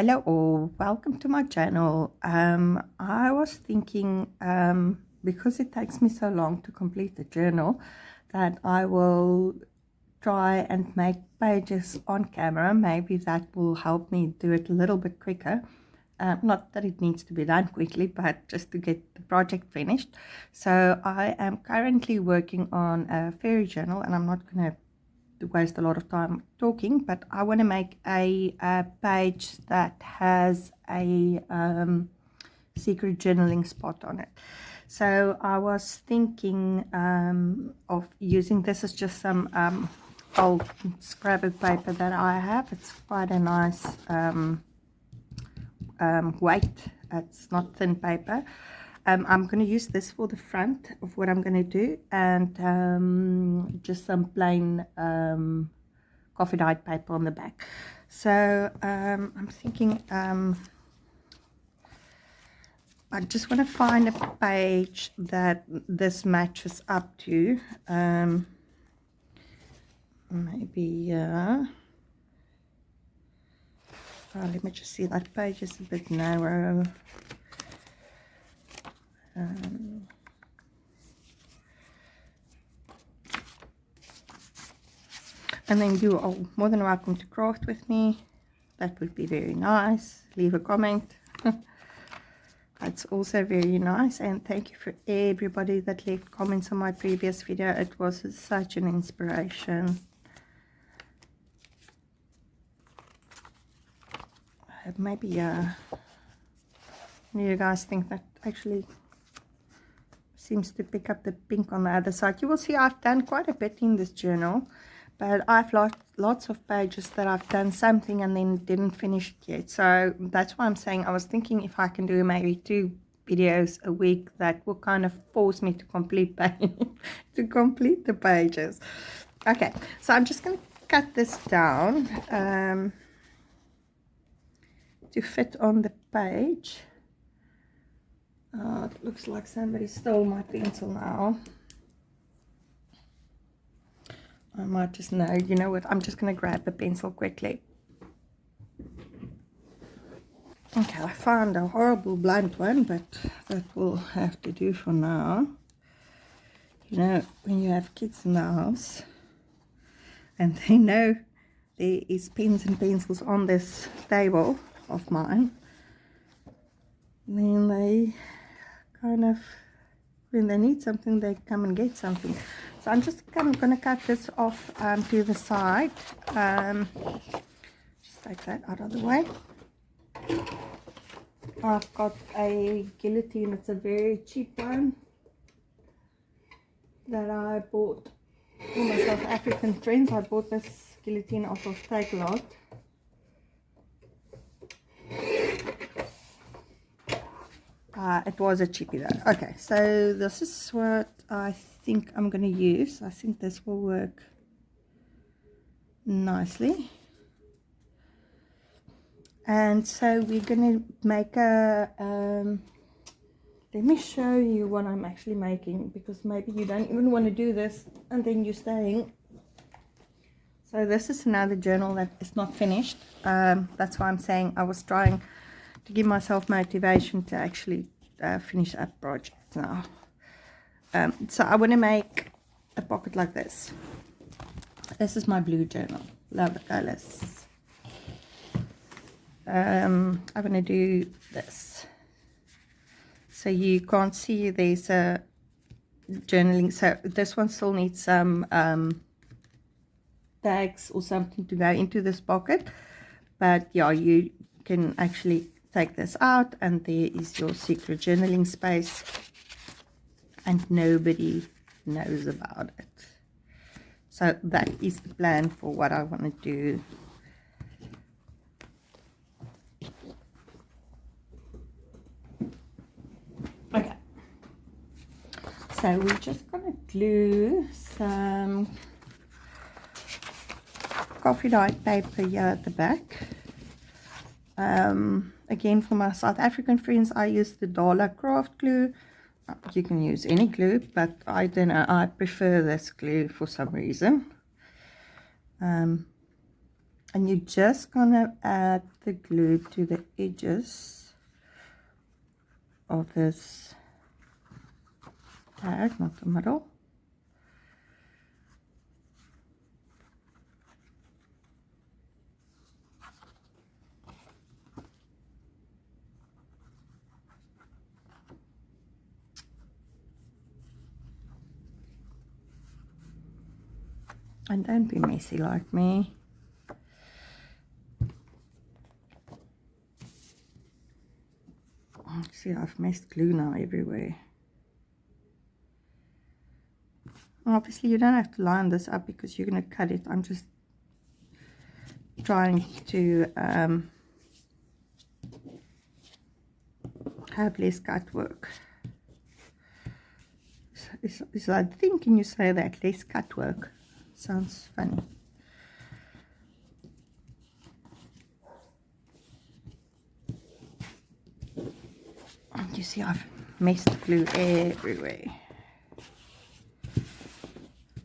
Hello all, welcome to my channel. I was thinking, because it takes me so long to complete the journal, that I will try and make pages on camera. Maybe that will help me do it a little bit quicker. Not that it needs to be done quickly, but just to get the project finished. So I am currently working on a fairy journal, and I'm not going to waste a lot of time talking, but I want to make a page that has a secret journaling spot on it. So I was thinking of using this as just some old scrapbook paper that I have. It's quite a nice weight. It's not thin paper. I'm going to use this for the front of what I'm going to do, and just some plain coffee dyed paper on the back. So I'm thinking I just want to find a page that this matches up to. Maybe let me just see, that page is a bit narrow. And then you are more than welcome to craft with me. That would be very nice. Leave a comment. That's also very nice. And thank you for everybody that left comments on my previous video. It was such an inspiration. Maybe you guys think that actually seems to pick up the pink on the other side. You will see I've done quite a bit in this journal, but I've lots of pages that I've done something and then didn't finish it yet. So that's why I'm saying I was thinking if I can do maybe 2 videos a week, that will kind of force me to complete to complete the pages. Okay, so I'm just going to cut this down to fit on the page. It looks like somebody stole my pencil now. I might just know, you know what, I'm just going to grab a pencil quickly. Okay, I found a horrible blunt one, but that will have to do for now. You know, when you have kids in the house and they know there is pens and pencils on this table of mine, then they kind of, when they need something, they come and get something. So I'm just kind of going to cut this off to the side. Just take that out of the way. I've got a guillotine. It's a very cheap one that I bought for my South African friends. I bought this guillotine off of Takealot. It was a cheapie though. Okay, so this is what I think I'm going to use. I think this will work nicely. And so we're going to make a let me show you what I'm actually making, because maybe you don't even want to do this and then you're staying. So this is another journal that is not finished. That's why I'm saying I was trying to give myself motivation to actually finish up projects now. So I want to make a pocket like this. This is my blue journal. Love the colors. I'm going to do this. So you can't see there's a journaling. So this one still needs some tags or something to go into this pocket. But yeah, you can actually take this out and there is your secret journaling space. And nobody knows about it. So that is the plan for what I want to do. Okay. So we're just going to glue some coffee dyed paper here at the back. Again, for my South African friends, I use the Dala craft glue. You can use any glue, but I don't know, I prefer this glue for some reason. And you're just gonna add the glue to the edges of this tag, not the middle. And don't be messy like me. See, I've messed glue now everywhere. Obviously, you don't have to line this up because you're going to cut it. I'm just trying to have less cut work. Is I think, can you say that? Less cut work. Sounds funny. And you see, I've messed glue everywhere.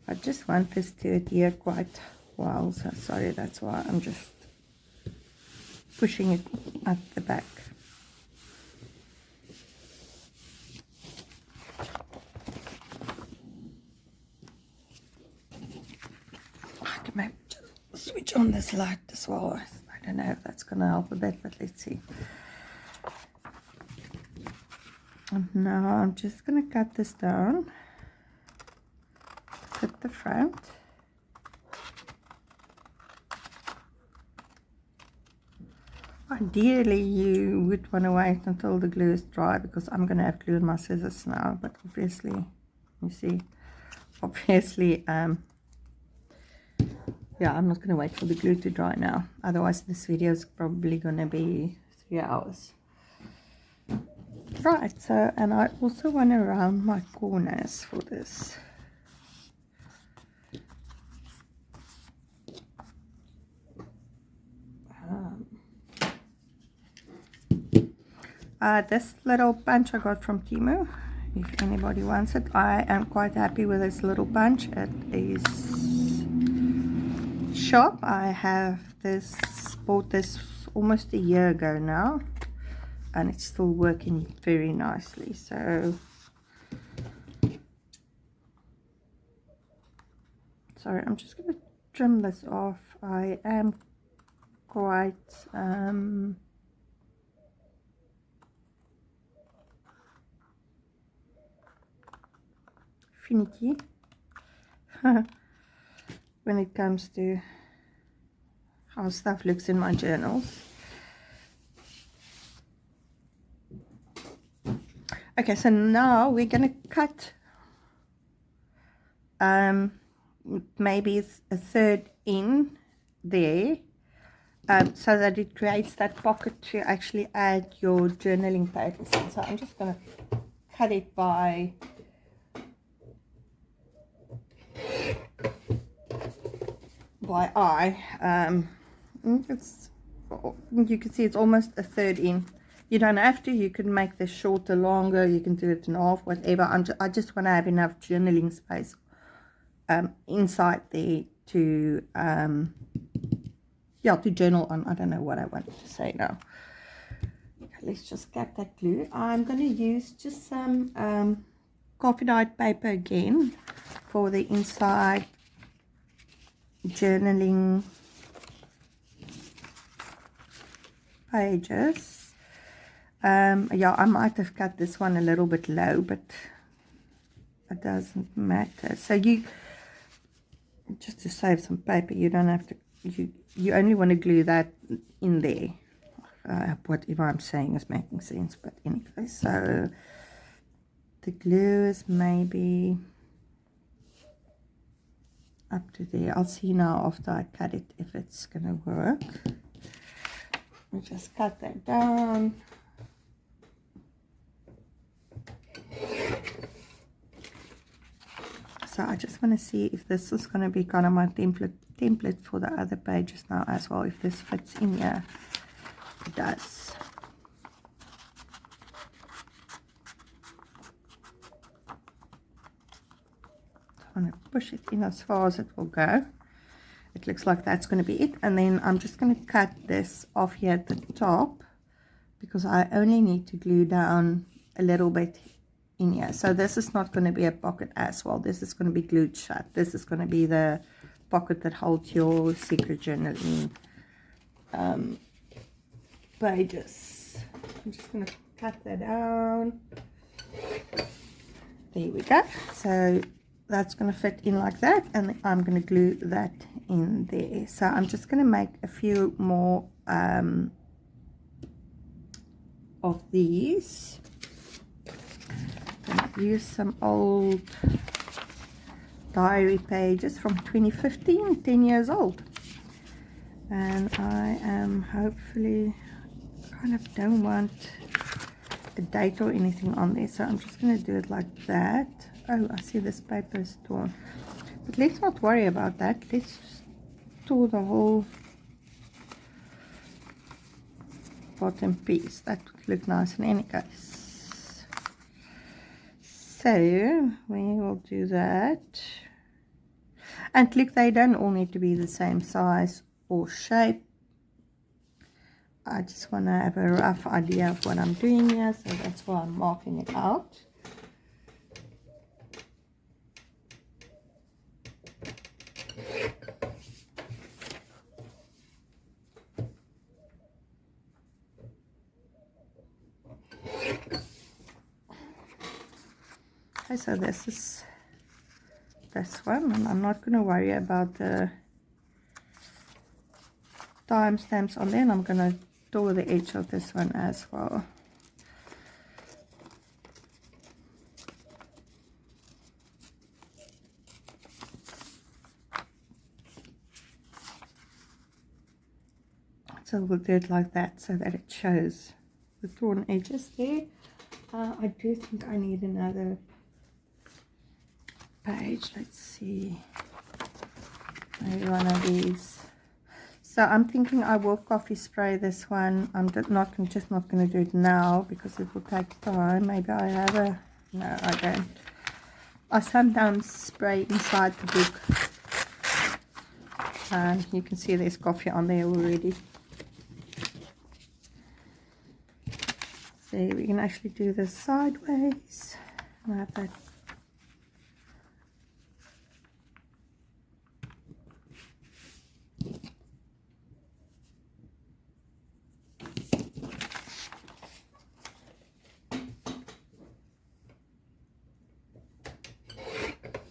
I just want this to adhere quite well, so sorry, that's why I'm just pushing it at the back. I can maybe just switch on this light as well. I don't know if that's going to help a bit, but let's see. And now I'm just going to cut this down at the front. Ideally, you would want to wait until the glue is dry because I'm going to have glue in my scissors now, but obviously, you see, obviously, yeah, I'm not going to wait for the glue to dry now. Otherwise, this video is probably going to be 3 hours. Right, so, and I also want to round my corners for this. This little punch I got from Temu, if anybody wants it. I am quite happy with this little punch. It is sharp. I have this, bought this almost a year ago now, and it's still working very nicely. So sorry, I'm just going to trim this off. I am quite finicky when it comes to how stuff looks in my journals. Okay, so now we're going to cut maybe a third in there, so that it creates that pocket to actually add your journaling papers in. So I'm just going to cut it by eye. It's, you can see it's almost a third in. You don't have to. You can make this shorter, longer. You can do it in half, whatever. I just want to have enough journaling space inside there to yeah, to journal on. I don't know what I wanted to say now. Okay, let's just cut that glue. I'm going to use just some coffee dyed paper again for the inside journaling pages. Yeah, I might have cut this one a little bit low, but it doesn't matter. So you, just to save some paper, you don't have to, you only want to glue that in there. Whatever I'm saying is making sense, but anyway, so the glue is maybe up to there. I'll see now after I cut it if it's gonna work. I'll just cut that down. So I just want to see if this is going to be kind of my template for the other pages now as well, if this fits in here. It does. I want to push it in as far as it will go. It it looks like that's going to be it. And then I'm just going to cut this off here at the top, because I only need to glue down a little bit in here. So this is not going to be a pocket as well. This is going to be glued shut. This is going to be the pocket that holds your secret journaling pages. I'm just going to cut that down. There we go. So that's going to fit in like that, and I'm going to glue that in there. So I'm just going to make a few more of these. I'm going to use some old diary pages from 2015, 10 years old, and I am hopefully kind of don't want a date or anything on there, so I'm just going to do it like that. Oh, I see this paper is torn, but let's not worry about that. Let's store the whole bottom piece. That would look nice in any case. So we will do that. And look, they don't all need to be the same size or shape. I just want to have a rough idea of what I'm doing here, so that's why I'm marking it out. Okay, so this is this one, and I'm not going to worry about the timestamps on there, and I'm going to door the edge of this one as well. So we'll do it like that so that it shows the torn edges there. I do think I need another page. Let's see, maybe one of these. So I'm thinking I will coffee spray this one. I'm just not going to do it now because it will take time. Maybe I have a, no, I don't. I sometimes spray inside the book, and you can see there's coffee on there already. So we can actually do this sideways. I have that.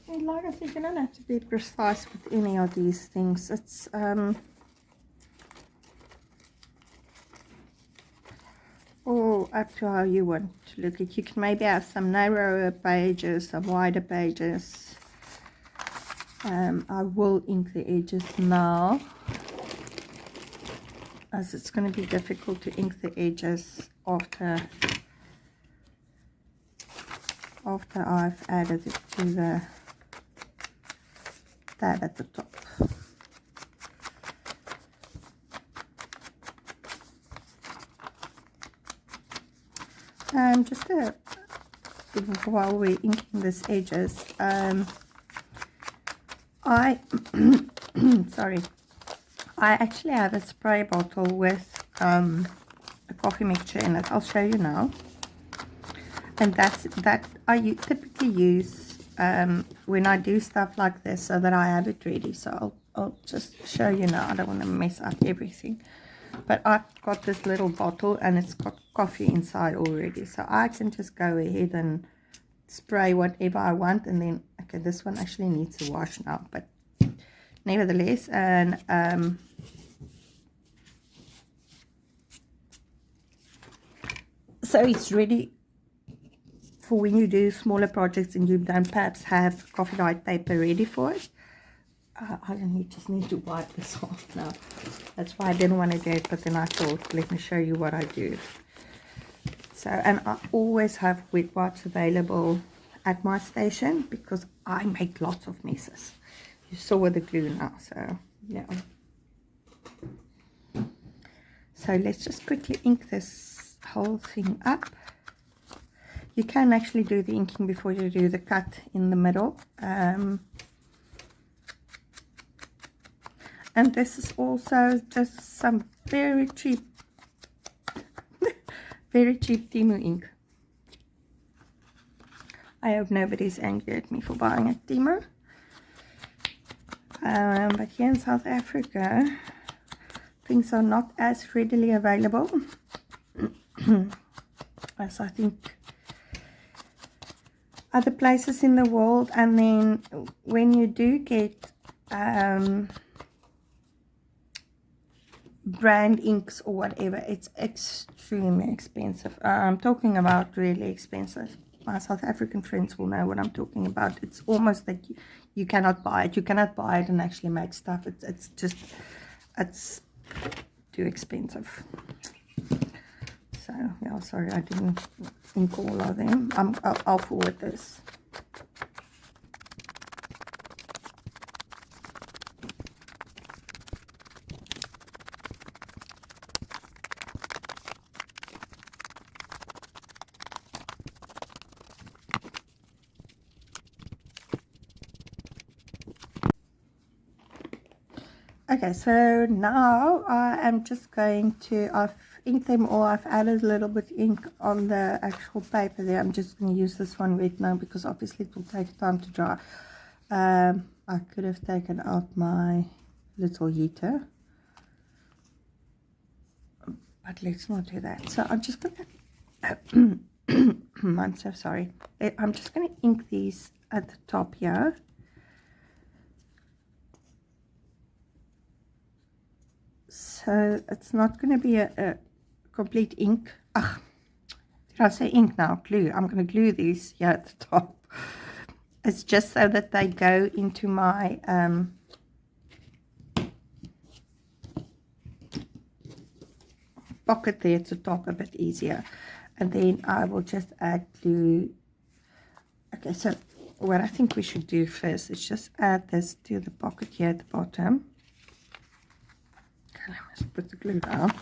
And like I said, you don't have to be precise with any of these things. It's all up to how you want to look at. You can maybe have some narrower pages, some wider pages. I will ink the edges now, as it's going to be difficult to ink the edges after I've added it to the tab at the top. Just while we're inking these edges, sorry, I actually have a spray bottle with a coffee mixture in it. I'll show you now. And that I typically use when I do stuff like this, so that I have it ready. So I'll just show you now. I don't want to mess up everything. But I've got this little bottle, and it's got coffee inside already. So I can just go ahead and spray whatever I want. And then, okay, this one actually needs a wash now. But nevertheless, and so it's ready for when you do smaller projects and you don't perhaps have coffee dyed paper ready for it. I just need to wipe this off now. That's why I didn't want to do it, but then I thought, let me show you what I do. So, and I always have wet wipes available at my station because I make lots of messes. You saw with the glue now, so yeah. So let's just quickly ink this whole thing up. You can actually do the inking before you do the cut in the middle. And this is also just some very cheap Temu ink. I hope nobody's angry at me for buying at Temu. But here in South Africa, things are not as readily available as I think other places in the world. And then when you do get brand inks or whatever, it's extremely expensive. I'm talking about really expensive. My South African friends will know what I'm talking about. It's almost like you cannot buy it. You cannot buy it and actually make stuff. It's too expensive. So yeah, sorry I didn't ink all of them. I'll forward this. Okay, so now I am just going to, I've inked them all. I've added a little bit ink on the actual paper there. I'm just going to use this one wet now because obviously it will take time to dry. I could have taken out my little heater, but let's not do that. So I'm just going to, I'm so sorry. I'm just going to ink these at the top here. So it's not going to be a complete ink. Ugh, did I say ink now? Glue. I'm going to glue these here at the top. It's just so that they go into my pocket there at the top a bit easier. And then I will just add glue. Okay, so what I think we should do first is just add this to the pocket here at the bottom. Let's put the glue down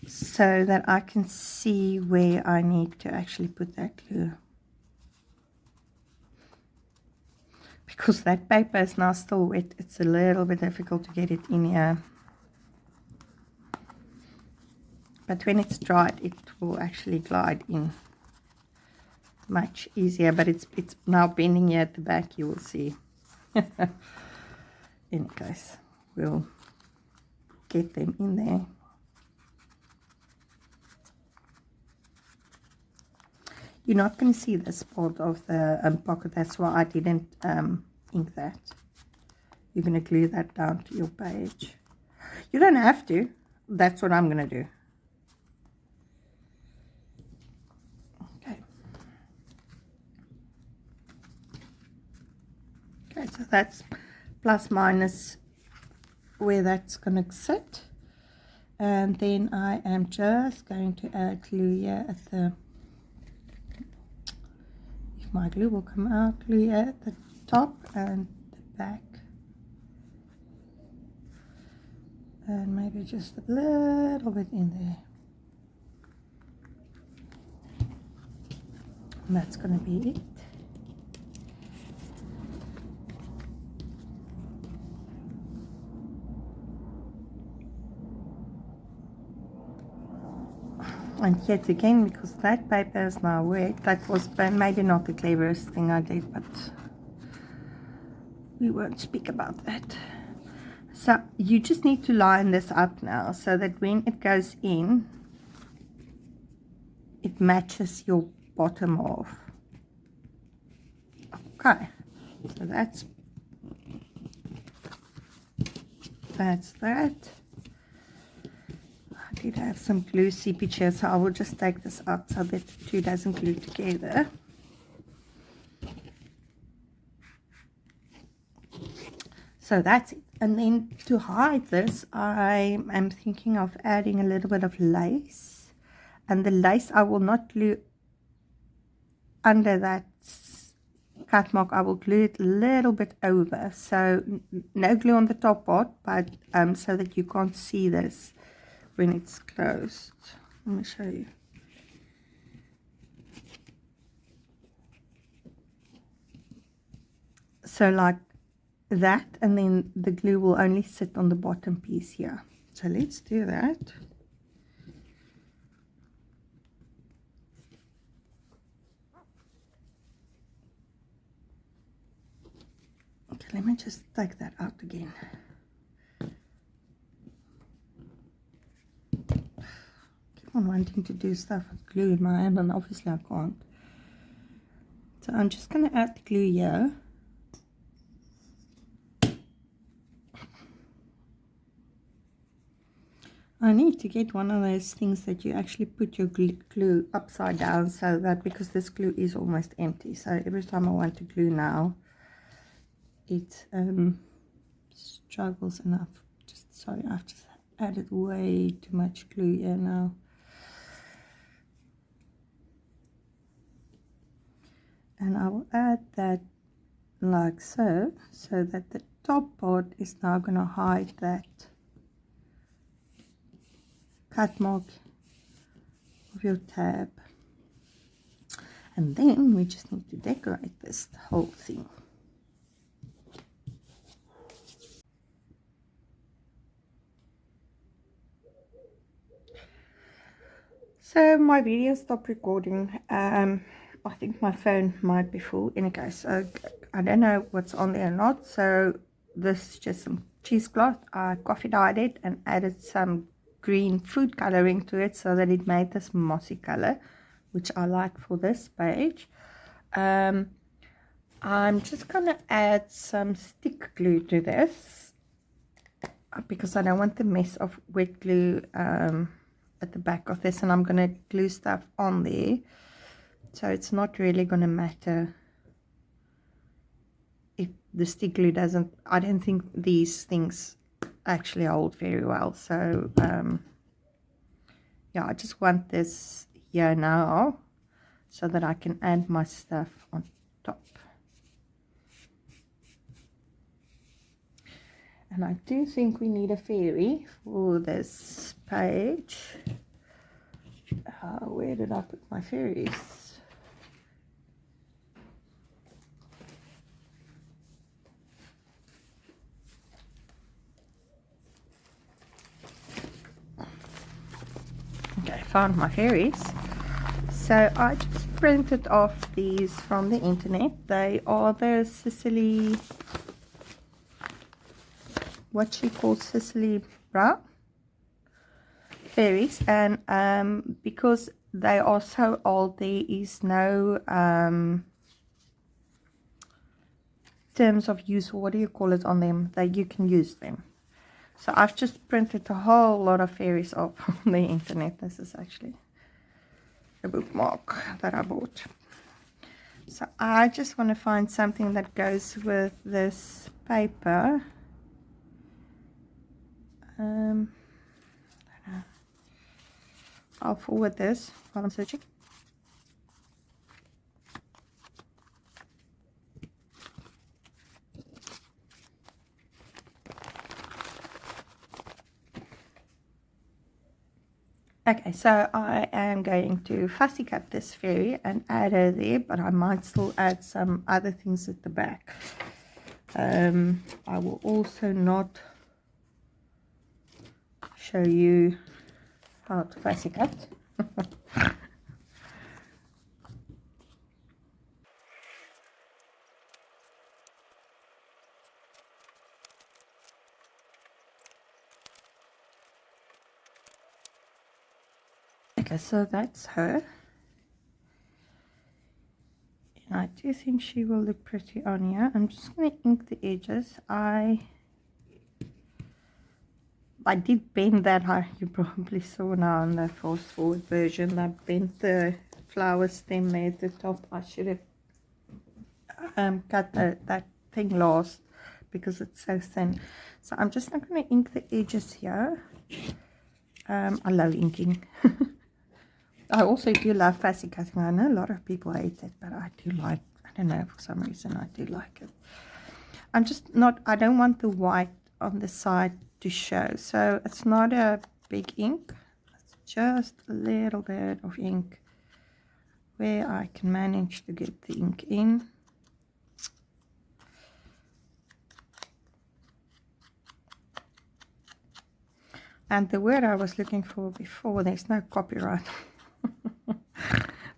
so that I can see where I need to actually put that glue, because that paper is now still wet. It's a little bit difficult to get it in here, but when it's dried it will actually glide in much easier. But it's now bending here at the back, you will see. In case we'll get them in there. You're not going to see this part of the pocket. That's why I didn't ink that. You're going to glue that down to your page. You don't have to. That's what I'm going to do. Okay. Okay, so that's plus minus where that's going to sit. And then I am just going to add glue here at the, if my glue will come out, glue here at the top and the back. And maybe just a little bit in there. And that's going to be it. And yet again, because that paper is now wet, that was maybe not the cleverest thing I did, but we won't speak about that. So you just need to line this up now so that when it goes in, it matches your bottom half. Okay, so that's that. I did have some glue seepage here, so I will just take this out so that the two doesn't glue together. So that's it. And then to hide this, I am thinking of adding a little bit of lace. And the lace I will not glue under that cut mark. I will glue it a little bit over. So no glue on the top part, but so that you can't see this when it's closed. Let me show you. So like that, and then the glue will only sit on the bottom piece here. So let's do that. Okay, let me just take that out again. Keep on wanting to do stuff with glue in my hand, and obviously I can't. So I'm just going to add the glue here. I need to get one of those things that you actually put your glue upside down, so that, because this glue is almost empty, so every time I want to glue now, it struggles enough. Sorry, I've just added way too much glue here now. And I will add that like so, so that the top part is now going to hide that cut mark of your tab. And then we just need to decorate this whole thing. So my video stopped recording. I think my phone might be full. In any case, I don't know what's on there or not. So this is just some cheesecloth. I coffee dyed it and added some green food coloring to it, so that it made this mossy color, which I like for this page. I'm just gonna add some stick glue to this, because I don't want the mess of wet glue at the back of this, and I'm gonna glue stuff on there, so it's not really gonna matter if the stick glue doesn't. I don't think these things actually hold very well, so yeah, I just want this here now so that I can add my stuff on top. And I do think we need a fairy for this page. Where did I put my fairies? Okay, found my fairies. So I just printed off these from the internet. They are the Sicily, what she calls Sicily Brown fairies, and because they are so old, there is no terms of use, or what do you call it, on them, that you can use them. So I've just printed a whole lot of fairies off on the internet. This is actually a bookmark that I bought. So I just want to find something that goes with this paper. I'll forward this while I'm searching. Okay, so I am going to fussy cut this fairy and add her there, but I might still add some other things at the back. I will also not show you how to fussy cut. Okay, so that's her. And I do think she will look pretty on here. I'm just going to ink the edges. I did bend that. You probably saw now in the fast forward version, I bent the flower stem there at the top. I should have cut that thing last, because it's so thin. So I'm just not going to ink the edges here. I love inking. I also do love fussy cutting. I know a lot of people hate it, but I do like, I don't know, for some reason I do like it. I'm just not, I don't want the white on the side to show, so it's not a big ink. It's just a little bit of ink where I can manage to get the ink in. And the word I was looking for before, there's no copyright.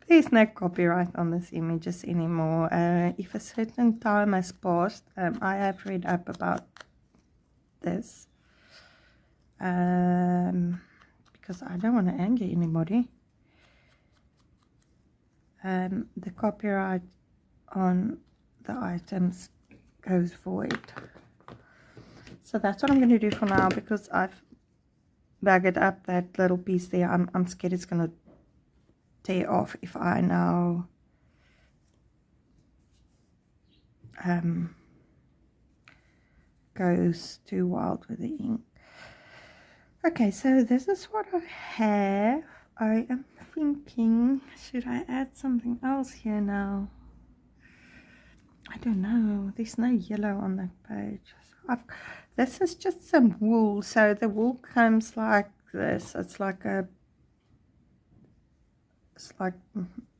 There's no copyright on these images anymore. If a certain time has passed, I have read up about this. Because I don't want to anger anybody. The copyright on the items goes void. So that's what I'm going to do for now, because I've bagged up that little piece there. I'm scared it's going to tear off if I now goes too wild with the ink. Okay, so this is what I have. I am thinking, should I add something else here now? I don't know. There's no yellow on that page. So this is just some wool. So the wool comes like this. It's like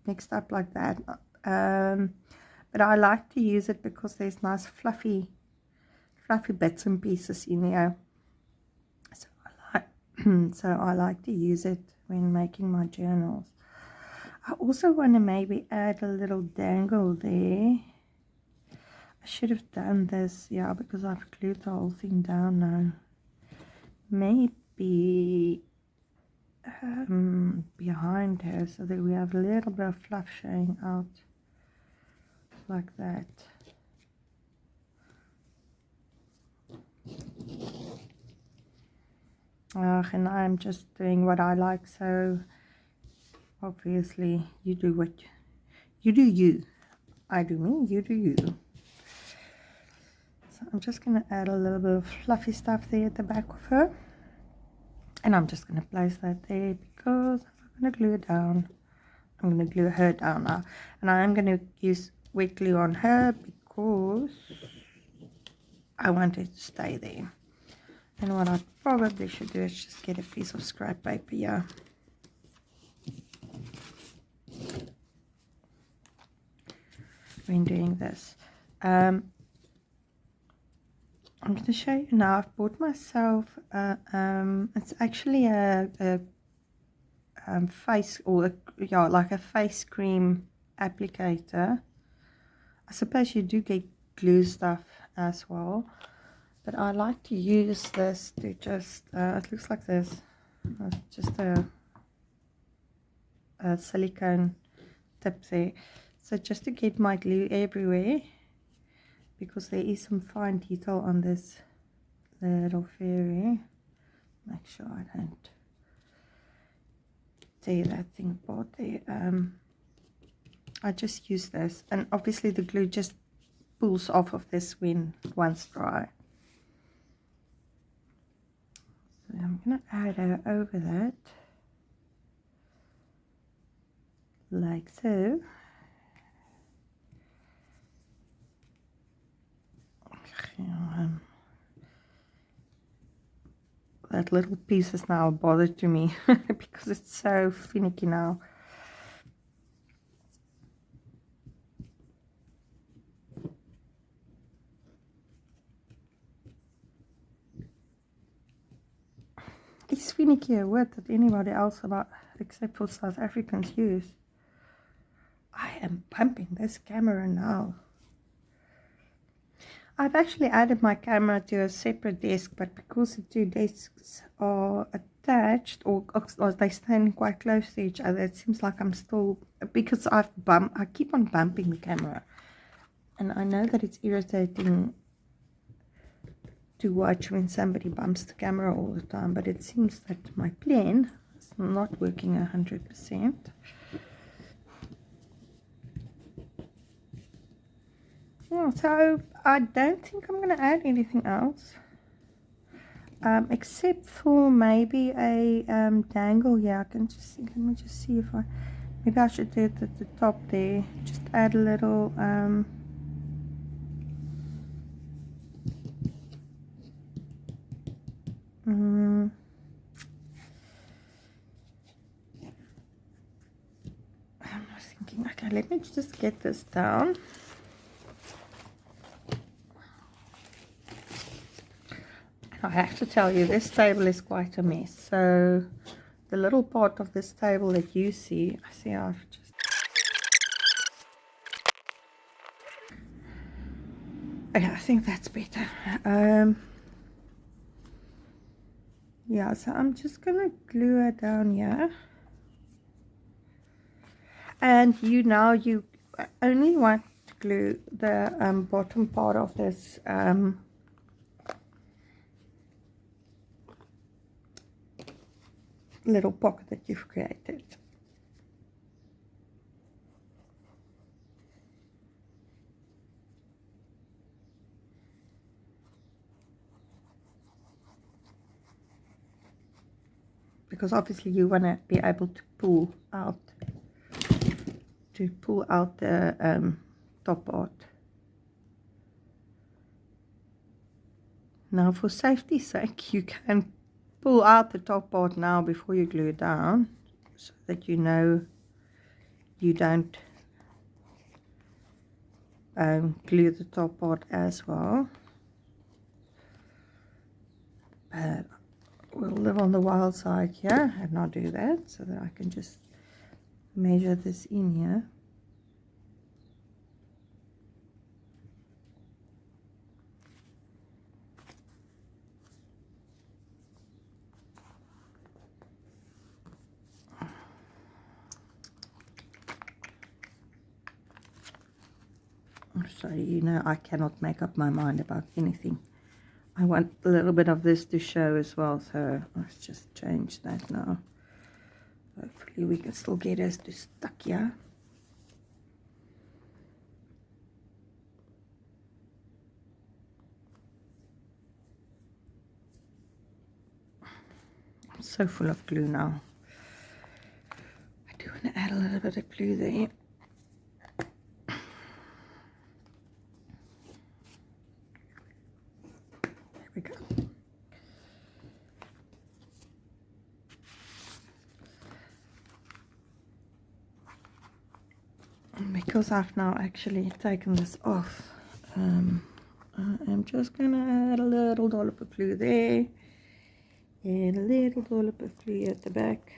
mixed up like that. But I like to use it because there's nice fluffy bits and pieces in here. So I like to use it when making my journals. I also want to maybe add a little dangle there. I should have done this, yeah, because I've glued the whole thing down now. Maybe behind her, so that we have a little bit of fluff showing out like that. And I'm just doing what I like, so obviously you do what you do, you. I do me, you do you. So I'm just going to add a little bit of fluffy stuff there at the back of her, and I'm just going to place that there because I'm going to glue it down. I'm going to glue her down now, and I am going to use wet glue on her because I want it to stay there. And what I probably should do is just get a piece of scrap paper here. When doing this. I'm going to show you now. I've bought myself, it's actually a face, or yeah, like a face cream applicator. I suppose you do get glue stuff as well. But I like to use this to just, it looks like this, it's just a silicone tip there. So just to get my glue everywhere, because there is some fine detail on this little fairy. Make sure I don't tear that thing apart there. I just use this, and obviously the glue just pulls off of this when once dry. I'm going to add her over that, like so. That little piece is now a bother to me because it's so finicky now. Is finicky a word that anybody else about except for South Africans use? I am bumping this camera now. I've actually added my camera to a separate desk, but because the two desks are attached, or they stand quite close to each other, it seems like I'm still, because I keep on bumping the camera, and I know that it's irritating to watch when somebody bumps the camera all the time, but it seems that my plan is not working 100%. Yeah, so I don't think I'm going to add anything else, except for maybe a dangle. Yeah, I can just see, let me just see if maybe I should do it at the top there, just add a little I'm just thinking, okay, let me just get this down. I have to tell you, this table is quite a mess. So the little part of this table that you see, I've just... Okay, I think that's better. Yeah, so I'm just gonna glue it down here. And you only want to glue the bottom part of this little pocket that you've created. Because obviously you want to be able to pull out the top part. Now, for safety's sake, you can pull out the top part now before you glue it down, so that you know you don't glue the top part as well. But we'll live on the wild side here and not do that, so that I can just measure this in here. So you know, I cannot make up my mind about anything. I want a little bit of this to show as well, so let's just change that now. Hopefully we can still get us to stuck here. I'm so full of glue now. I do want to add a little bit of glue there. There we go. Because I've now actually taken this off, I'm just gonna add a little dollop of glue there and a little dollop of glue at the back,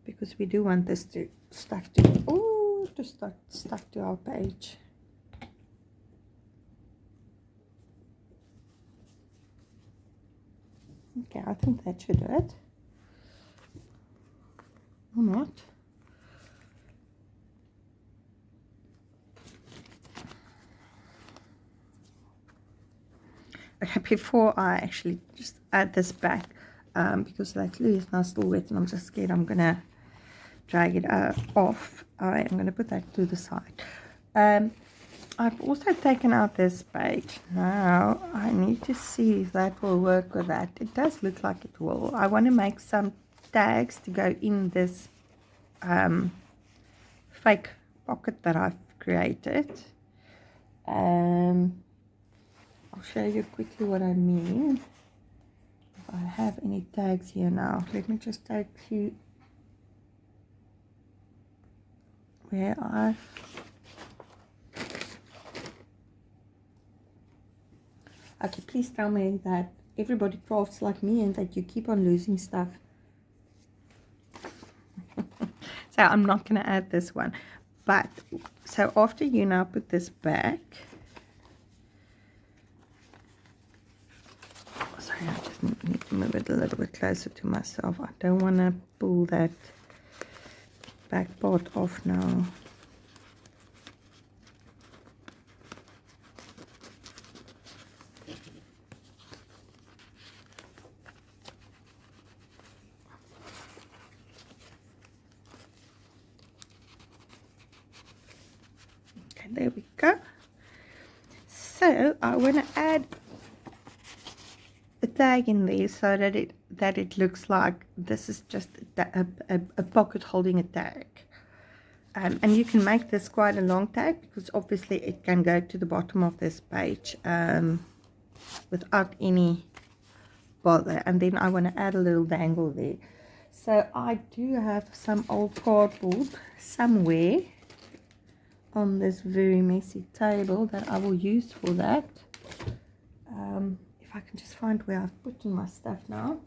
because we do want this to stuck to our page. Okay, I think that should do it. Or not. Okay, before I actually just add this back, because that glue is now still wet and I'm just scared I'm gonna drag it off, I am gonna put that to the side. I've also taken out this page. Now I need to see if that will work with that. It does look like it will. I want to make some tags to go in this fake pocket that I've created. I'll show you quickly what I mean. If I have any tags here now, let me just take you where I've... Okay, please tell me that everybody crafts like me and that you keep on losing stuff. So I'm not going to add this one. But, so after you now put this back. Sorry, I just need to move it a little bit closer to myself. I don't want to pull that back part off now. There we go. So I want to add a tag in there so that it looks like this is just a pocket holding a tag. And you can make this quite a long tag, because obviously it can go to the bottom of this page without any bother. And then I want to add a little dangle there. So I do have some old cardboard somewhere on this very messy table that I will use for that. If I can just find where I've put in my stuff now.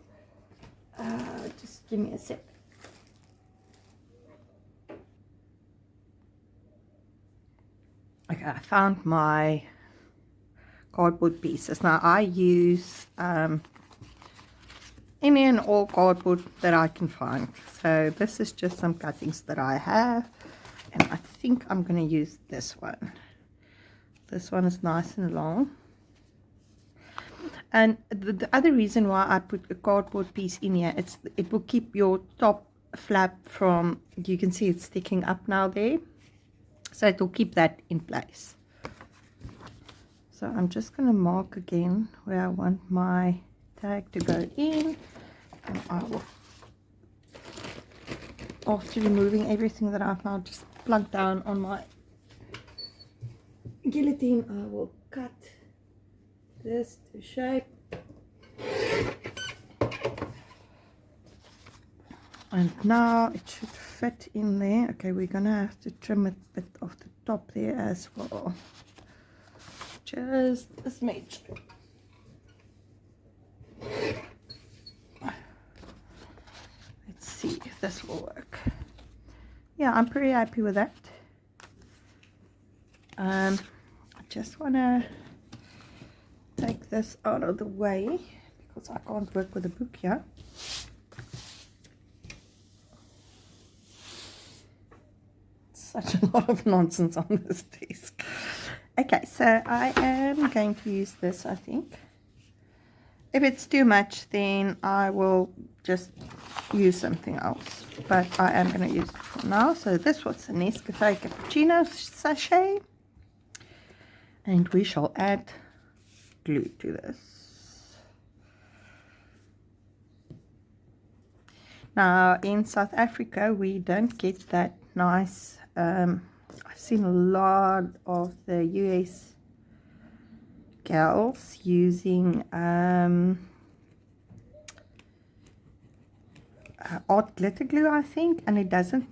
Just give me a sec. Okay, I found my cardboard pieces. Now I use any and all cardboard that I can find. So this is just some cuttings that I have, and I think I'm going to use this one. This one is nice and long. And the other reason why I put a cardboard piece in here, it will keep your top flap from, you can see it's sticking up now there, so it will keep that in place. So I'm just going to mark again where I want my tag to go in, and I will, after removing everything that I've now just plugged down on my guillotine, I will cut this to shape, and now it should fit in there. Okay, we're gonna have to trim a bit of the top there as well, just a smidge. Let's see if this will work. Yeah, I'm pretty happy with that. I just want to take this out of the way because I can't work with a book here. Such a lot of nonsense on this desk. Okay, so I am going to use this, I think. If it's too much, then I will just use something else, but I am going to use it for now. So this was a Nescafe cappuccino sachet, and we shall add glue to this. Now in South Africa we don't get that nice, I've seen a lot of the US gals using art glitter glue, I think, and it doesn't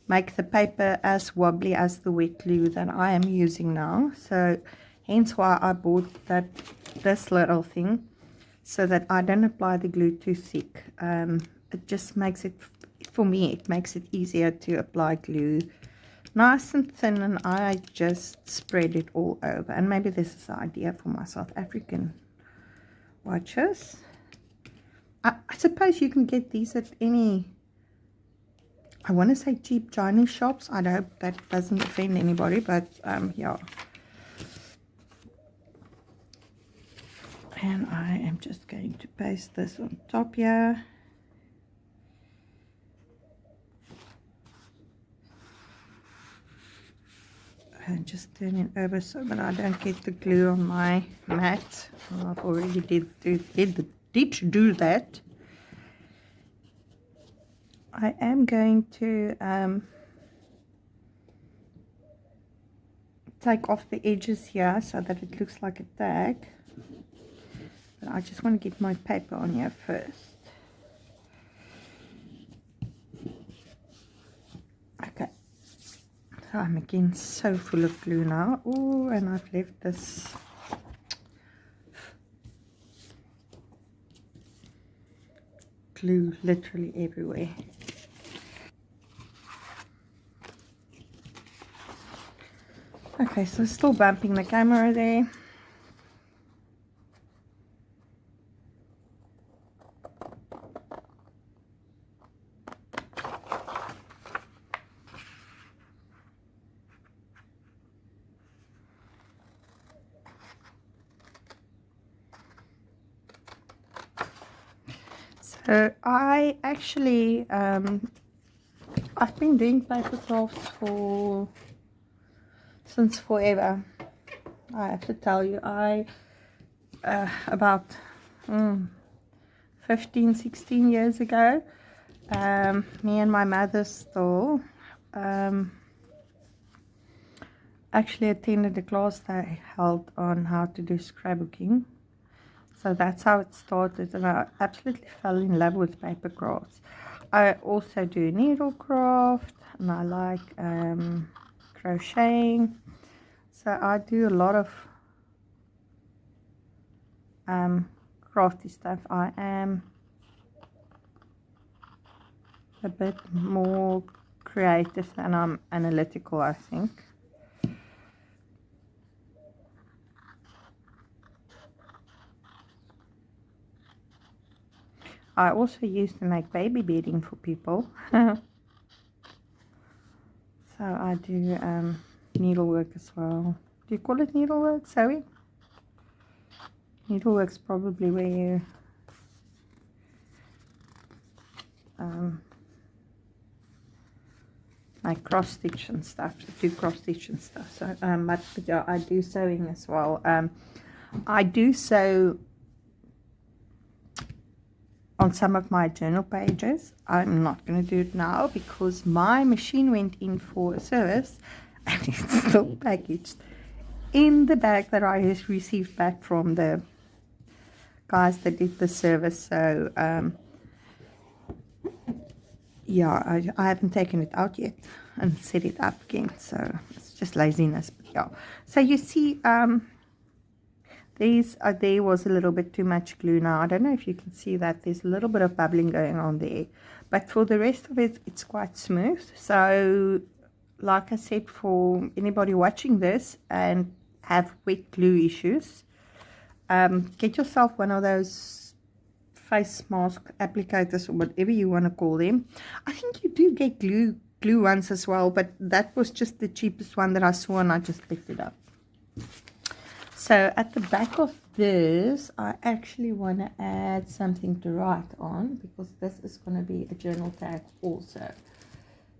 make the paper as wobbly as the wet glue that I am using now. So hence why I bought this little thing, so that I don't apply the glue too thick. It just makes it, for me, it makes it easier to apply glue nice and thin, and I just spread it all over. And maybe this is the idea for my South African watches. I suppose you can get these at any, I want to say, cheap Chinese shops. I hope that doesn't offend anybody, but yeah. And I am just going to paste this on top here. And just turn it over so that I don't get the glue on my mat. I've already did do that. I am going to take off the edges here so that it looks like a tag. But I just want to get my paper on here first. Okay. So I'm again so full of glue now. Oh, and I've left this glue literally everywhere. Okay, so still bumping the camera there. So I actually, I've been doing paper crafts since forever. I have to tell you, about 15, 16 years ago, me and my mother still actually attended a class they held on how to do scrapbooking. So that's how it started, and I absolutely fell in love with paper crafts. I also do needlecraft, and I like crocheting. So I do a lot of crafty stuff. I am a bit more creative than I'm analytical, I think. I also used to make baby bedding for people. So I do needlework as well. Do you call it needlework, sewing? Needlework's probably where you like cross stitch and stuff, do cross stitch and stuff. So but yeah, I do sewing as well. I do sew on some of my journal pages. I'm not going to do it now because my machine went in for a service and it's still packaged in the bag that I received back from the guys that did the service. So yeah, I haven't taken it out yet and set it up again, so it's just laziness. But yeah, so you see there was a little bit too much glue. Now I don't know if you can see that there's a little bit of bubbling going on there, but for the rest of it, it's quite smooth. So like I said, for anybody watching this and have wet glue issues, get yourself one of those face mask applicators or whatever you want to call them. I think you do get glue ones as well, but that was just the cheapest one that I saw and I just picked it up. So at the back of this, I actually want to add something to write on because this is going to be a journal tag also.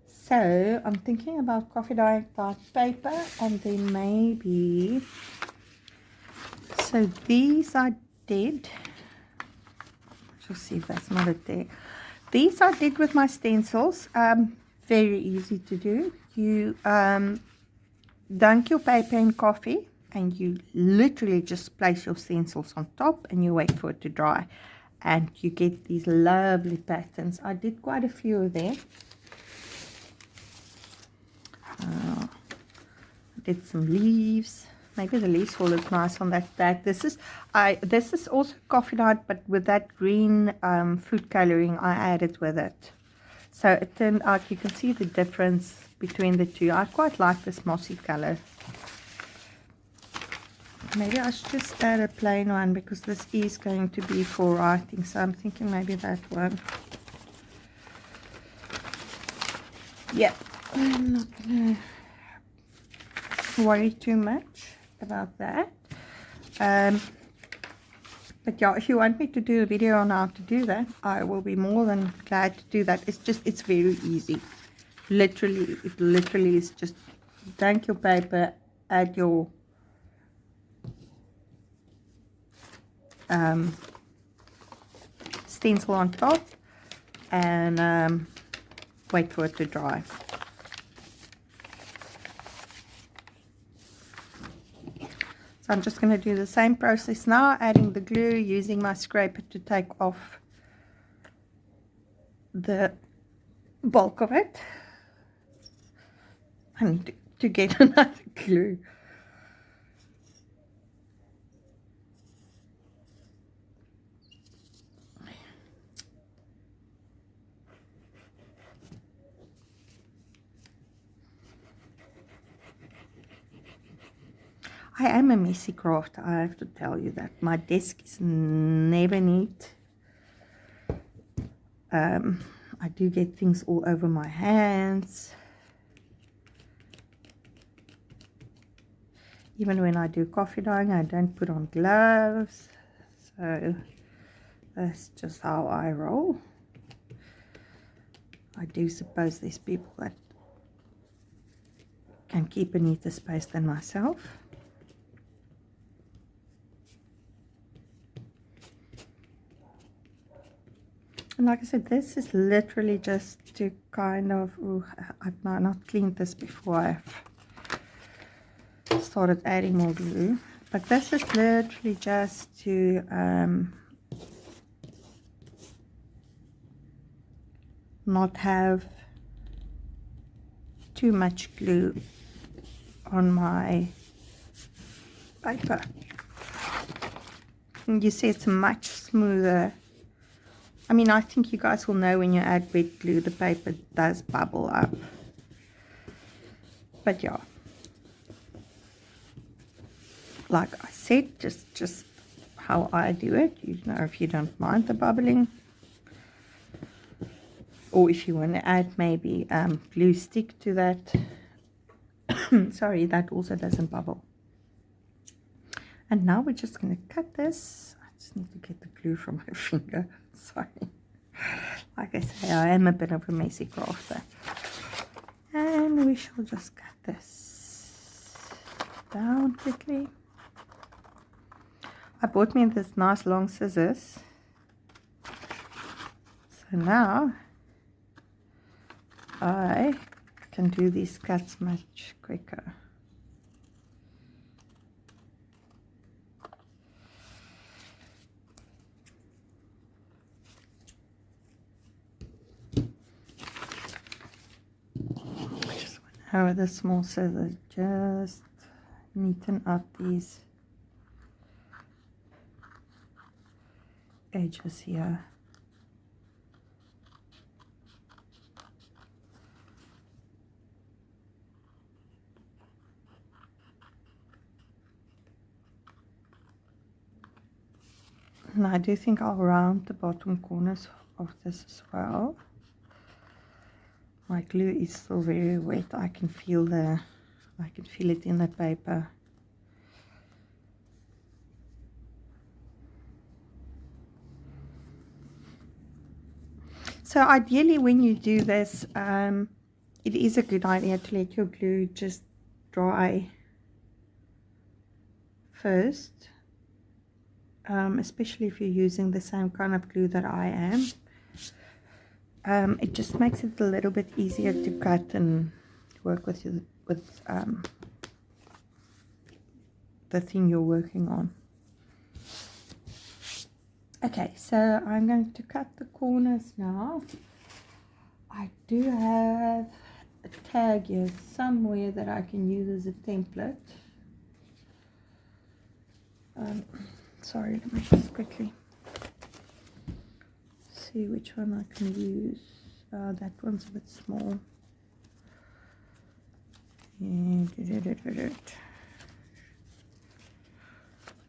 So I'm thinking about coffee dye type paper, and then maybe, so these I did, let's see if that's not it there. These I did with my stencils, very easy to do. You dunk your paper in coffee, and you literally just place your stencils on top and you wait for it to dry, and you get these lovely patterns. I did quite a few of them. I did some leaves. Maybe the leaves will look nice on that tag. This is also coffee dyed, but with that green food coloring I added with it. So it turned out, you can see the difference between the two. I quite like this mossy color. Maybe I should just add a plain one because this is going to be for writing. So I'm thinking maybe that one. Yep. I'm not going to worry too much about that. But yeah, if you want me to do a video on how to do that, I will be more than glad to do that. It's very easy. It literally is just dunk your paper, add your stencil on top, and wait for it to dry. So I'm just going to do the same process now, adding the glue, using my scraper to take off the bulk of it. I need to get another glue. I am a messy crafter, I have to tell you that. My desk is never neat. I do get things all over my hands. Even when I do coffee dyeing, I don't put on gloves. So that's just how I roll. I do suppose there's people that can keep a neater space than myself. And like I said, this is literally just to kind of, I've not cleaned this before I've started adding more glue, but this is literally just to not have too much glue on my paper. you see it's much smoother. I mean, I think you guys will know when you add wet glue, the paper does bubble up. But yeah, like I said, just how I do it. You know, if you don't mind the bubbling, or if you want to add maybe glue stick to that. Sorry, that also doesn't bubble. And now we're just going to cut this. I just need to get the glue from my finger. Sorry. Like I say, I am a bit of a messy crafter. And we shall just cut this down quickly. I bought me this nice long scissors. So now I can do these cuts much quicker. With the small scissors, just neaten up these edges here. And I do think I'll round the bottom corners of this as well. My glue is still very wet. I can feel it in the paper. So ideally when you do this, it is a good idea to let your glue just dry first, especially if you're using the same kind of glue that I am. It just makes it a little bit easier to cut and work with the thing you're working on. Okay, so I'm going to cut the corners now. I do have a tag here somewhere that I can use as a template. Sorry, let me just quickly see which one I can use. That one's a bit small.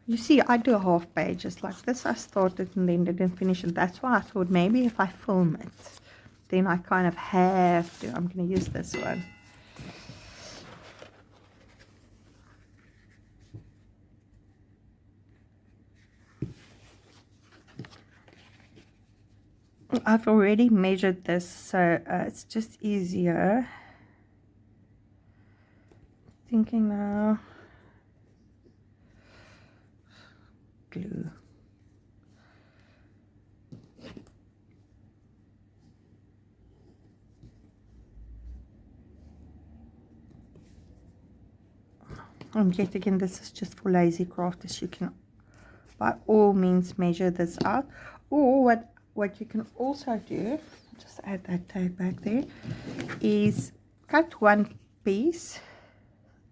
You see, I do a half page just like this. I started and then didn't finish it. That's why I thought maybe if I film it, then I kind of have to. I'm going to use this one. I've already measured this, so it's just easier. Thinking now. Glue. And yet again, this is just for lazy crafters. You can by all means measure this out, or what you can also do, just add that tag back there, is cut one piece.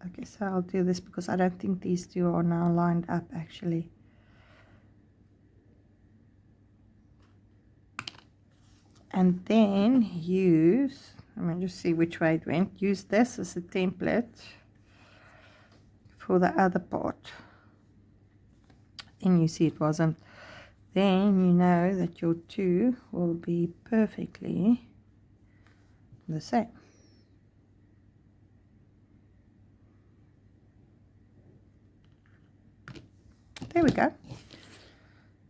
Okay, so I'll do this because I don't think these two are now lined up actually. And then use, let me just see which way it went, use this as a template for the other part. Then you see it wasn't, then you know that your two will be perfectly the same. There we go.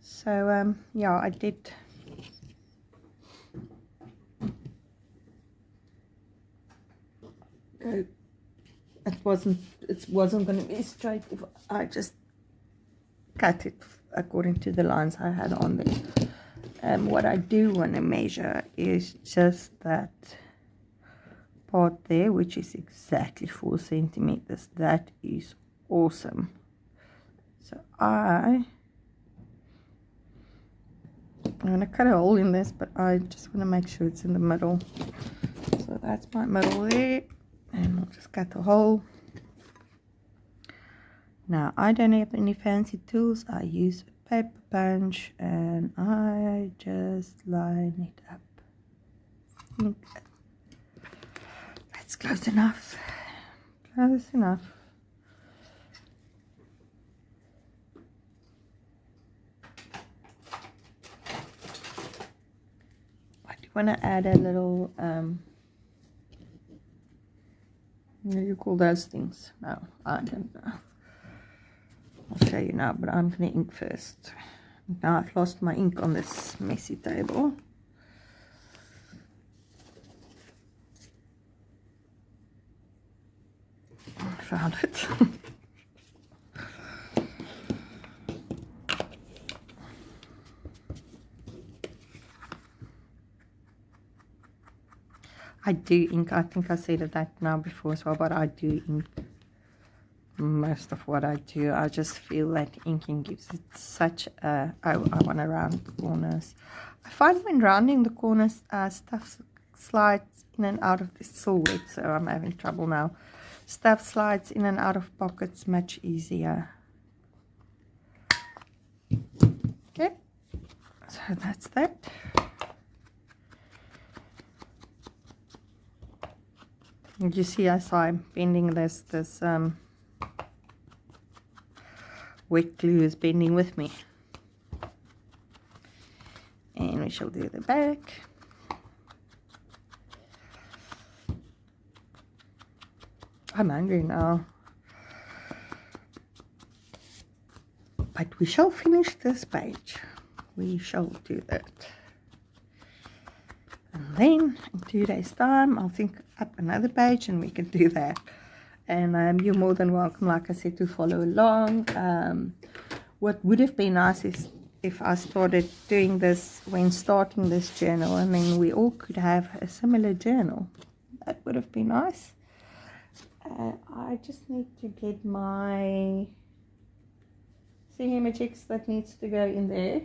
So yeah, I did go, it wasn't going to be straight if I just cut it according to the lines I had on there. What I do want to measure is just that part there, which is exactly 4 centimeters. That is awesome. So I'm going to cut a hole in this, but I just want to make sure it's in the middle. So that's my middle there, and I'll just cut a hole. Now I don't have any fancy tools. I use a paper punch and I just line it up. I think that's close enough. Close enough. I do want to add a little, what do you call those things? No, I don't know. I'll show you now, but I'm going to ink first. Now I've lost my ink on this messy table. I found it. I do ink. I think I said that now before as well, but I do ink most of what I do. I just feel that inking gives it such a... I want to round the corners. I find when rounding the corners, stuff slides in and out of this. It's so wet, so I'm having trouble now. Stuff slides in and out of pockets much easier. Okay, so that's that. And you see as I'm bending this wet glue is bending with me. And we shall do the back. I'm hungry now. But we shall finish this page. We shall do that. And then in 2 days time I'll think up another page and we can do that. And you're more than welcome, like I said, to follow along. What would have been nice is if I started doing this when starting this journal, and then we all could have a similar journal. That would have been nice. I just need to get my Thingamajig that needs to go in there.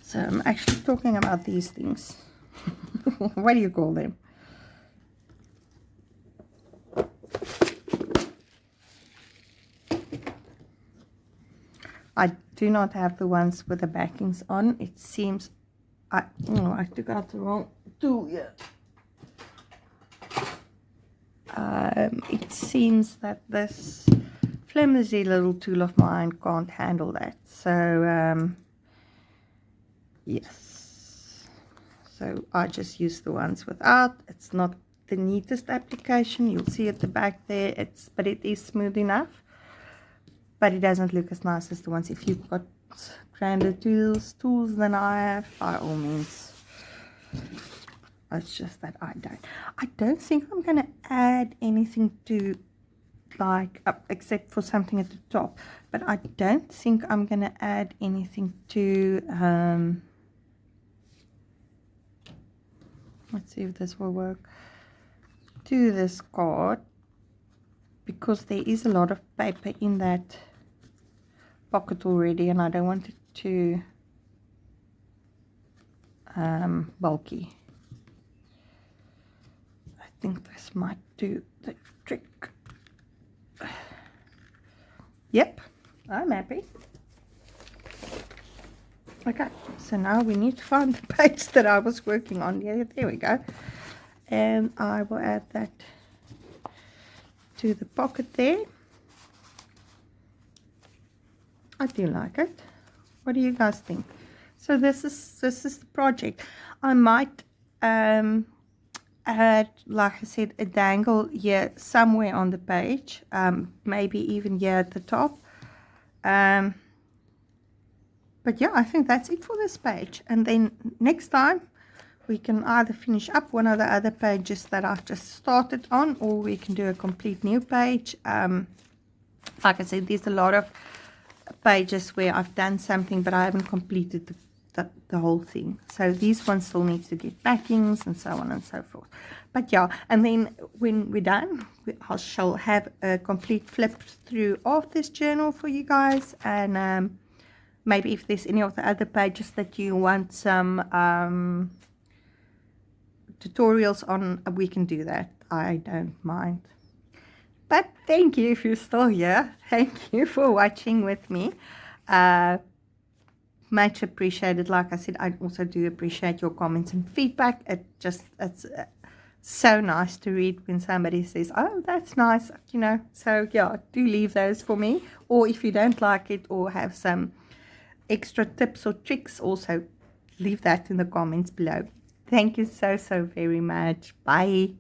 So I'm actually talking about these things. What do you call them? I do not have the ones with the backings on. It seems I took out the wrong tool here. It seems that this flimsy little tool of mine can't handle that. So yes, so I just use the ones without. It's not the neatest application. You'll see at the back there, but it is smooth enough, but it doesn't look as nice as the ones. If you've got grander tools than I have, by all means. It's just that I don't think I'm going to add anything to, like, except for something at the top, but I don't think I'm going to add anything to let's see if this will work, to this card, because there is a lot of paper in that pocket already and I don't want it too bulky. I think this might do the trick. Yep, I'm happy. Okay, so now we need to find the page that I was working on. Yeah, there we go. And I will add that to the pocket there. I do like it. What do you guys think? So this is the project. I might add, like I said, a dangle here somewhere on the page, maybe even here at the top. But yeah, I think that's it for this page. And then next time we can either finish up one of the other pages that I've just started on, or we can do a complete new page. Like I said, there's a lot of pages where I've done something but I haven't completed the whole thing. So these ones still need to get backings and so on and so forth. But yeah, and then when we're done, I shall have a complete flip through of this journal for you guys. And maybe if there's any of the other pages that you want some tutorials on, we can do that. I don't mind. But thank you if you're still here. Thank you for watching with me. Much appreciated. Like I said, I also do appreciate your comments and feedback. It's so nice to read when somebody says, oh, that's nice, you know. So yeah, do leave those for me. Or if you don't like it or have some extra tips or tricks, also leave that in the comments below. Thank you so very much. Bye.